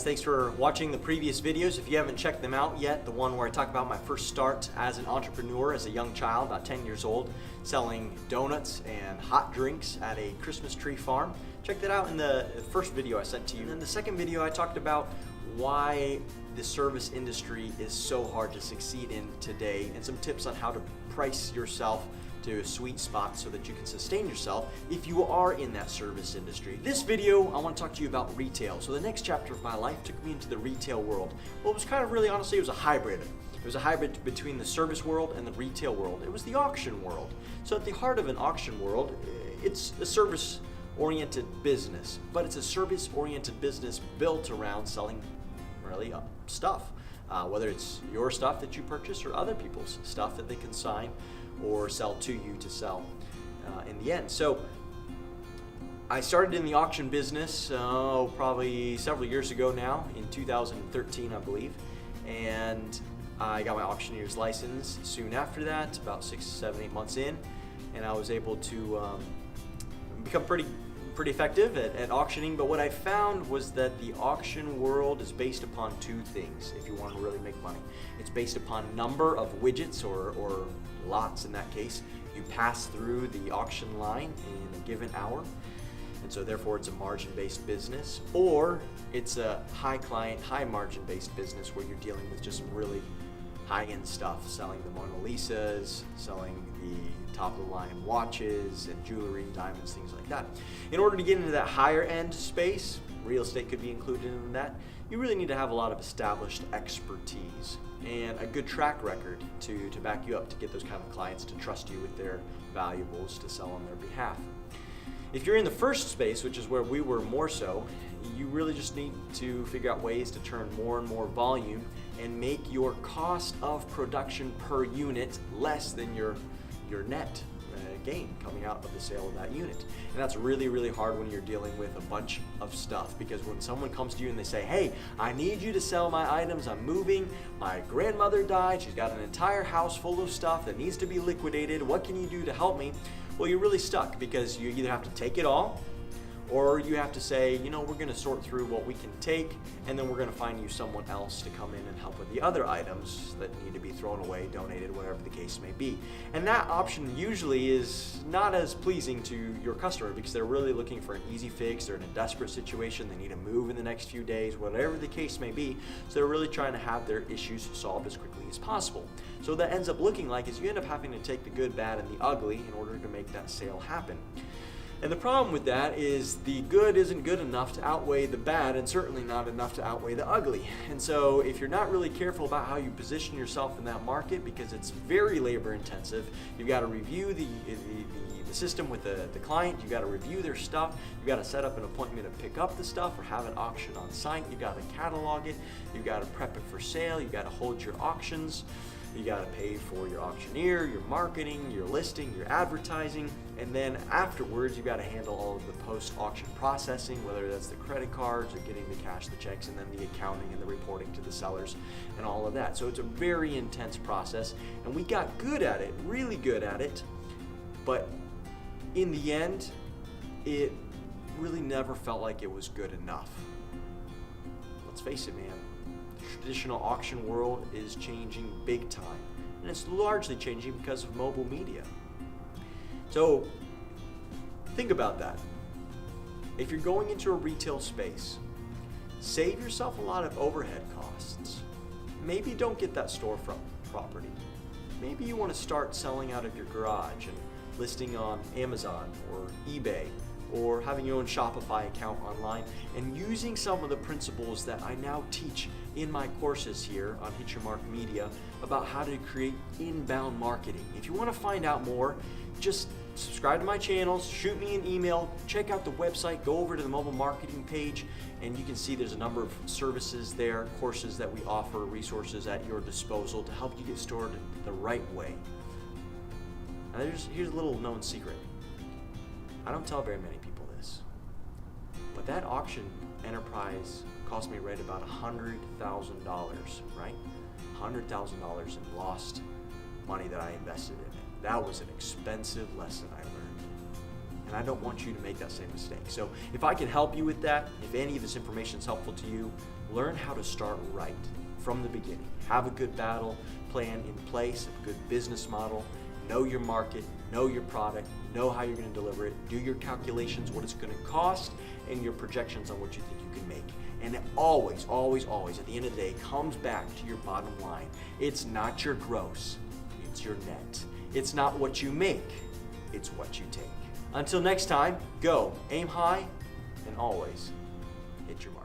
guys, thanks for watching the previous videos. If you haven't checked them out yet, the one where I talk about my first start as an entrepreneur as a young child, about 10 years old, selling donuts and hot drinks at a Christmas tree farm. Check that out in the first video I sent to you. And in the second video, I talked about why the service industry is so hard to succeed in today and some tips on how to price yourself to a sweet spot so that you can sustain yourself if you are in that service industry. This video, I want to talk to you about retail. So the next chapter of my life took me into the retail world. Well, it was kind of really, honestly, it was a hybrid. It was a hybrid between the service world and the retail world. It was the auction world. So at the heart of an auction world, it's a service-oriented business, but it's a service-oriented business built around selling really stuff. Whether it's your stuff that you purchase or other people's stuff that they consign or sell to you to sell in the end. So I started in the auction business probably several years ago now, in 2013 I believe, and I got my auctioneer's license soon after that, about 6, 7, 8 months in, and I was able to become pretty effective at auctioning. But what I found was that the auction world is based upon two things if you want to really make money. It's based upon number of widgets or lots in that case you pass through the auction line in a given hour, and so therefore it's a margin-based business, or it's a high client, high margin-based business where you're dealing with just some really high-end stuff, selling the Mona Lisas, selling the top-of-the-line watches and jewelry, diamonds, things like that. In order to get into that higher-end space, real estate could be included in that, you really need to have a lot of established expertise and a good track record to back you up to get those kind of clients to trust you with their valuables to sell on their behalf. If you're in the first space, which is where we were more so, you really just need to figure out ways to turn more and more volume and make your cost of production per unit less than your net gain coming out of the sale of that unit. And that's really, really hard when you're dealing with a bunch of stuff, because when someone comes to you and they say, hey, I need you to sell my items, I'm moving, my grandmother died, she's got an entire house full of stuff that needs to be liquidated, what can you do to help me? Well, you're really stuck, because you either have to take it all, or you have to say, you know, we're going to sort through what we can take, and then we're going to find you someone else to come in and help with the other items that need to be thrown away, donated, whatever the case may be. And that option usually is not as pleasing to your customer, because they're really looking for an easy fix, they're in a desperate situation, they need to move in the next few days, whatever the case may be. So they're really trying to have their issues solved as quickly as possible. So what that ends up looking like is you end up having to take the good, bad, and the ugly in order to make that sale happen. And the problem with that is the good isn't good enough to outweigh the bad, and certainly not enough to outweigh the ugly. And so if you're not really careful about how you position yourself in that market, because it's very labor intensive, you've got to review the system with the client, you've got to review their stuff, you've got to set up an appointment to pick up the stuff or have an auction on site, you've got to catalog it, you've got to prep it for sale, you've got to hold your auctions, you got to pay for your auctioneer, your marketing, your listing, your advertising, and then afterwards you got to handle all of the post-auction processing, whether that's the credit cards or getting the cash, the checks, and then the accounting and the reporting to the sellers and all of that. So it's a very intense process, and we got good at it, really good at it, but in the end, it really never felt like it was good enough. Let's face it, man. Traditional auction world is changing big time, and it's largely changing because of mobile media. So think about that. If you're going into a retail space, save yourself a lot of overhead costs. Maybe don't get that storefront property. Maybe you want to start selling out of your garage and listing on Amazon or eBay, or having your own Shopify account online, and using some of the principles that I now teach in my courses here on Hit Your Mark Media about how to create inbound marketing. If you want to find out more, just subscribe to my channels, shoot me an email, check out the website, go over to the mobile marketing page, and you can see there's a number of services there, courses that we offer, resources at your disposal to help you get started the right way. Now here's a little known secret. I don't tell very many people this, but that auction enterprise cost me right about $100,000, right? $100,000 in lost money that I invested in it. That was an expensive lesson I learned. And I don't want you to make that same mistake. So if I can help you with that, if any of this information is helpful to you, learn how to start right from the beginning. Have a good battle plan in place, a good business model, know your market, know your product, know how you're going to deliver it, do your calculations, what it's going to cost, and your projections on what you think you can make. And it always, always, always, at the end of the day, comes back to your bottom line. It's not your gross, it's your net. It's not what you make, it's what you take. Until next time, go, aim high, and always hit your mark.